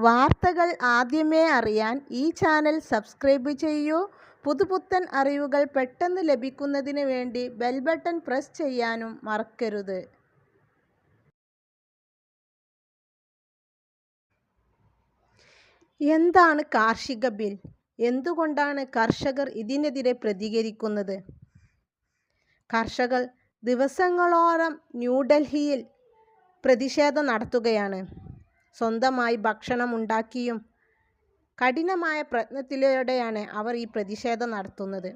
വാർത്തകൾ ആദ്യമേ അറിയാൻ ഈ ചാനൽ സബ്സ്ക്രൈബ് ചെയ്യൂ. പുതുപുത്തൻ അറിവുകൾ പെട്ടെന്ന് ലഭിക്കുന്നതിന് വേണ്ടി ബെൽ ബട്ടൺ പ്രസ് ചെയ്യാനും മറക്കരുത്. എന്താണ് കാർഷിക ബിൽ? എന്തുകൊണ്ടാണ് കർഷകർ ഇതിനെതിരെ പ്രതികരിക്കുന്നത്? കർഷകർ ദിവസങ്ങളോളം ന്യൂഡൽഹിയിൽ പ്രതിഷേധം നടത്തുകയാണ്. സ്വന്തമായി ഭക്ഷണം ഉണ്ടാക്കിയും കഠിനമായ പ്രയത്നത്തിലൂടെയാണ് അവർ ഈ പ്രതിഷേധം നടത്തുന്നത്.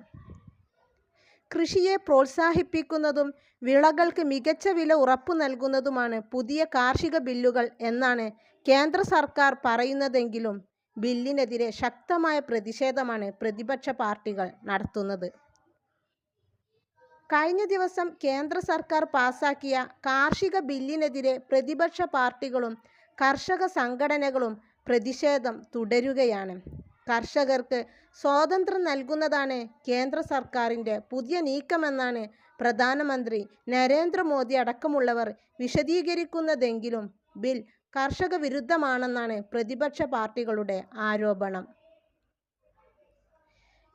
കൃഷിയെ പ്രോത്സാഹിപ്പിക്കുന്നതും വിളകൾക്ക് മികച്ച വില ഉറപ്പു നൽകുന്നതുമാണ് പുതിയ കാർഷിക ബില്ലുകൾ എന്നാണ് കേന്ദ്ര സർക്കാർ പറയുന്നതെങ്കിലും ബില്ലിനെതിരെ ശക്തമായ പ്രതിഷേധമാണ് പ്രതിപക്ഷ പാർട്ടികൾ നടത്തുന്നത്. കഴിഞ്ഞ ദിവസം കേന്ദ്ര സർക്കാർ പാസാക്കിയ കാർഷിക ബില്ലിനെതിരെ പ്രതിപക്ഷ പാർട്ടികളും കർഷക സംഘടനകളും പ്രതിഷേധം തുടരുകയാണ്. കർഷകർക്ക് സ്വാതന്ത്ര്യം നൽകുന്നതാണ് കേന്ദ്ര സർക്കാരിൻ്റെ പുതിയ നീക്കമെന്നാണ് പ്രധാനമന്ത്രി നരേന്ദ്രമോദി അടക്കമുള്ളവർ വിശദീകരിക്കുന്നതെങ്കിലും ബിൽ കർഷക വിരുദ്ധമാണെന്നാണ് പ്രതിപക്ഷ പാർട്ടികളുടെ ആരോപണം.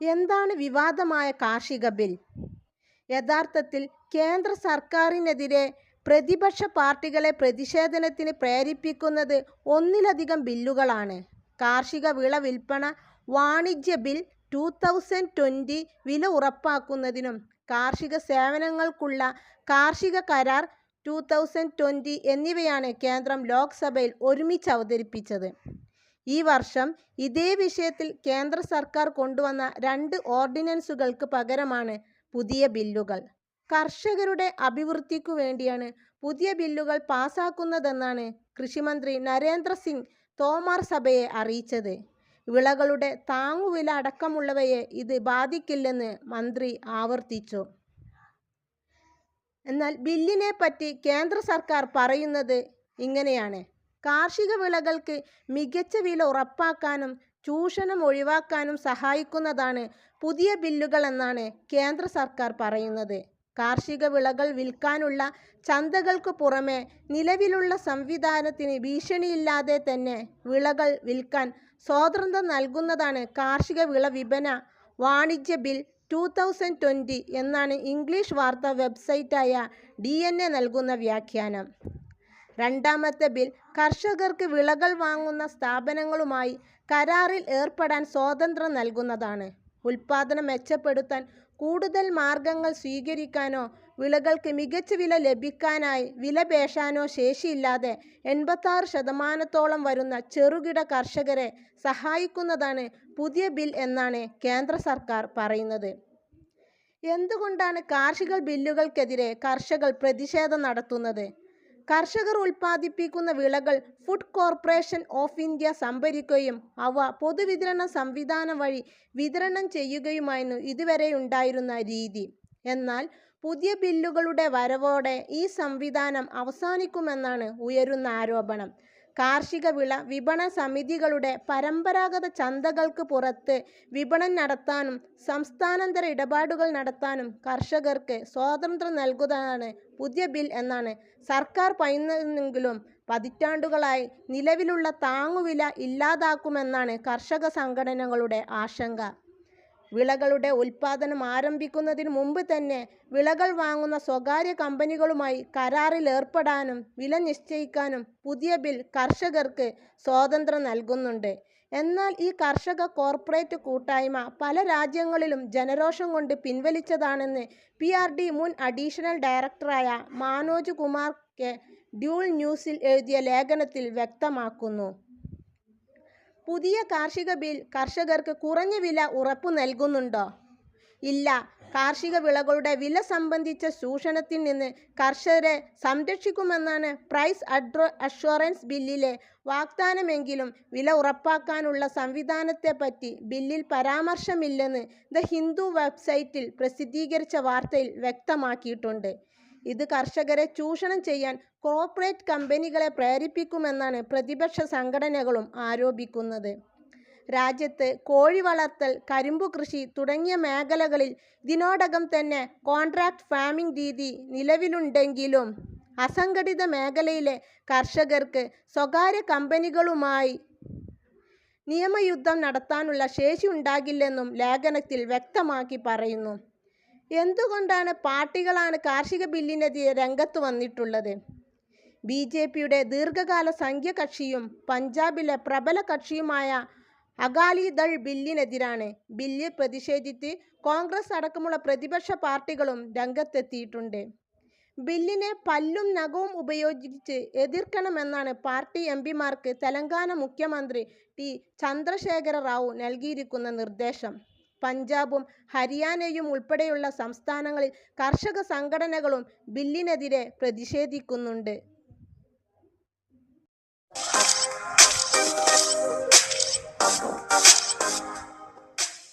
എന്താണ് വിവാദമായ കാർഷിക ബിൽ? യഥാർത്ഥത്തിൽ കേന്ദ്ര സർക്കാരിനെതിരെ പ്രതിപക്ഷ പാർട്ടികളെ പ്രതിഷേധത്തിന് പ്രേരിപ്പിക്കുന്നത് ഒന്നിലധികം ബില്ലുകളാണ്. കാർഷിക വിള വിൽപ്പന വാണിജ്യ ബിൽ 2020, വില ഉറപ്പാക്കുന്നതിനും കാർഷിക സേവനങ്ങൾക്കുള്ള കാർഷിക കരാർ 2020 എന്നിവയാണ് കേന്ദ്രം ലോക്സഭയിൽ ഒരുമിച്ച് അവതരിപ്പിച്ചത്. ഈ വർഷം ഇതേ വിഷയത്തിൽ കേന്ദ്ര സർക്കാർ കൊണ്ടുവന്ന 2 ഓർഡിനൻസുകൾക്ക് പകരമാണ് പുതിയ ബില്ലുകൾ. കർഷകരുടെ അഭിവൃദ്ധിക്കു വേണ്ടിയാണ് പുതിയ ബില്ലുകൾ പാസാക്കുന്നതെന്നാണ് കൃഷിമന്ത്രി നരേന്ദ്ര സിംഗ് തോമർ സഭയെ അറിയിച്ചത്. വിളകളുടെ താങ്ങുവില അടക്കമുള്ളവയെ ഇത് ബാധിക്കില്ലെന്ന് മന്ത്രി ആവർത്തിച്ചു. എന്നാൽ ബില്ലിനെ പറ്റി കേന്ദ്ര സർക്കാർ പറയുന്നത് ഇങ്ങനെയാണ്: കാർഷിക വിളകൾക്ക് മികച്ച വില ഉറപ്പാക്കാനും ചൂഷണം ഒഴിവാക്കാനും സഹായിക്കുന്നതാണ് പുതിയ ബില്ലുകൾ എന്നാണ് കേന്ദ്ര സർക്കാർ പറയുന്നത്. കാർഷിക വിളകൾ വിൽക്കാനുള്ള ചന്തകൾക്ക് പുറമെ നിലവിലുള്ള സംവിധാനത്തിന് ഭീഷണിയില്ലാതെ തന്നെ വിളകൾ വിൽക്കാൻ സ്വാതന്ത്ര്യം നൽകുന്നതാണ് കാർഷിക വിള വിപണന വാണിജ്യ ബിൽ 2020 എന്നാണ് ഇംഗ്ലീഷ് വാർത്താ വെബ്സൈറ്റായ DNA നൽകുന്ന വ്യാഖ്യാനം. രണ്ടാമത്തെ ബിൽ കർഷകർക്ക് വിളകൾ വാങ്ങുന്ന സ്ഥാപനങ്ങളുമായി കരാറിൽ ഏർപ്പെടാൻ സ്വാതന്ത്ര്യം നൽകുന്നതാണ്. ഉൽപ്പാദനം മെച്ചപ്പെടുത്താൻ കൂടുതൽ മാർഗങ്ങൾ സ്വീകരിക്കാനോ വിളകൾക്ക് മികച്ച വില ലഭിക്കാനായി വിലപേശാനോ ശേഷിയില്ലാതെ 86% വരുന്ന ചെറുകിട കർഷകരെ സഹായിക്കുന്നതാണ് പുതിയ ബിൽ എന്നാണ് കേന്ദ്ര സർക്കാർ പറയുന്നത്. എന്തുകൊണ്ടാണ് കാർഷിക ബില്ലുകൾക്കെതിരെ കർഷകർ പ്രതിഷേധം നടത്തുന്നത്? കർഷകർ ഉൽപ്പാദിപ്പിക്കുന്ന വിളകൾ ഫുഡ് കോർപ്പറേഷൻ ഓഫ് ഇന്ത്യ സംഭരിക്കുകയും അവ പൊതുവിതരണ സംവിധാനം വഴി വിതരണം ചെയ്യുകയുമായിരുന്നു ഇതുവരെയുണ്ടായിരുന്ന രീതി. എന്നാൽ പുതിയ ബില്ലുകളുടെ വരവോടെ ഈ സംവിധാനം അവസാനിക്കുമെന്നാണ് ഉയരുന്ന ആരോപണം. കാർഷിക വിള വിപണന സമിതികളുടെ പരമ്പരാഗത ചന്തകൾക്ക് പുറത്ത് വിപണനം നടത്താനും സംസ്ഥാനാന്തര ഇടപാടുകൾ നടത്താനും കർഷകർക്ക് സ്വാതന്ത്ര്യം നൽകുന്നതാണ് പുതിയ ബിൽ എന്നാണ് സർക്കാർ പറയുന്നതെങ്കിലും പതിറ്റാണ്ടുകളായി നിലവിലുള്ള താങ്ങുവില ഇല്ലാതാക്കുമെന്നാണ് കർഷക സംഘടനകളുടെ ആശങ്ക. വിളകളുടെ ഉൽപ്പാദനം ആരംഭിക്കുന്നതിന് മുമ്പ് തന്നെ വിളകൾ വാങ്ങുന്ന സ്വകാര്യ കമ്പനികളുമായി കരാറിൽ ഏർപ്പെടാനും വില നിശ്ചയിക്കാനും പുതിയ ബിൽ കർഷകർക്ക് സ്വാതന്ത്ര്യം നൽകുന്നുണ്ട്. എന്നാൽ ഈ കർഷക കോർപ്പറേറ്റ് കൂട്ടായ്മ പല രാജ്യങ്ങളിലും ജനരോഷം കൊണ്ട് പിൻവലിച്ചതാണെന്ന് PRD മുൻ അഡീഷണൽ ഡയറക്ടറായ മനോജ് കുമാർ കെ ഡ്യൂൾ ന്യൂസിൽ എഴുതിയ ലേഖനത്തിൽ വ്യക്തമാക്കുന്നു. പുതിയ കാർഷിക ബിൽ കർഷകർക്ക് കുറഞ്ഞ വില ഉറപ്പു നൽകുന്നുണ്ടോ? ഇല്ല. കാർഷിക വിളകളുടെ വില സംബന്ധിച്ച ചൂഷണത്തിൽ നിന്ന് കർഷകരെ സംരക്ഷിക്കുമെന്നാണ് പ്രൈസ് അഷ്വറൻസ് ബില്ലിലെ വാഗ്ദാനമെങ്കിലും വില ഉറപ്പാക്കാനുള്ള സംവിധാനത്തെപ്പറ്റി ബില്ലിൽ പരാമർശമില്ലെന്ന് ദ ഹിന്ദു വെബ്സൈറ്റിൽ പ്രസിദ്ധീകരിച്ച വാർത്തയിൽ വ്യക്തമാക്കിയിട്ടുണ്ട്. ഇത് കർഷകരെ ചൂഷണം ചെയ്യാൻ കോർപ്പറേറ്റ് കമ്പനികളെ പ്രേരിപ്പിക്കുമെന്നാണ് പ്രതിപക്ഷ സംഘടനകളും ആരോപിക്കുന്നത്. രാജ്യത്ത് കോഴി വളർത്തൽ, കരിമ്പു കൃഷി തുടങ്ങിയ മേഖലകളിൽ ഇതിനോടകം തന്നെ കോൺട്രാക്ട് ഫാമിംഗ് രീതി നിലവിലുണ്ടെങ്കിലും അസംഘടിത മേഖലയിലെ കർഷകർക്ക് സ്വകാര്യ കമ്പനികളുമായി നിയമയുദ്ധം നടത്താനുള്ള ശേഷി ഉണ്ടാകില്ലെന്നും ലേഖനത്തിൽ വ്യക്തമാക്കി പറയുന്നു. എന്തുകൊണ്ടാണ് പാർട്ടികളാണ് കാർഷിക ബില്ലിനെതിരെ രംഗത്ത് വന്നിട്ടുള്ളത്? BJPയുടെ ദീർഘകാല സഖ്യകക്ഷിയും പഞ്ചാബിലെ പ്രബല കക്ഷിയുമായ അകാലിദൾ ബില്ലിനെതിരാണ്. ബില്ലിൽ പ്രതിഷേധിച്ച് കോൺഗ്രസ് അടക്കമുള്ള പ്രതിപക്ഷ പാർട്ടികളും രംഗത്തെത്തിയിട്ടുണ്ട്. ബില്ലിനെ പല്ലും നഖവും ഉപയോഗിച്ച് എതിർക്കണമെന്നാണ് പാർട്ടി MPമാർക്ക് തെലങ്കാന മുഖ്യമന്ത്രി T. ചന്ദ്രശേഖര റാവു നൽകിയിരിക്കുന്ന നിർദ്ദേശം. പഞ്ചാബും ഹരിയാനയും ഉൾപ്പെടെയുള്ള സംസ്ഥാനങ്ങളിൽ കർഷക സംഘടനകളും ബില്ലിനെതിരെ പ്രതിഷേധിക്കുന്നുണ്ട്.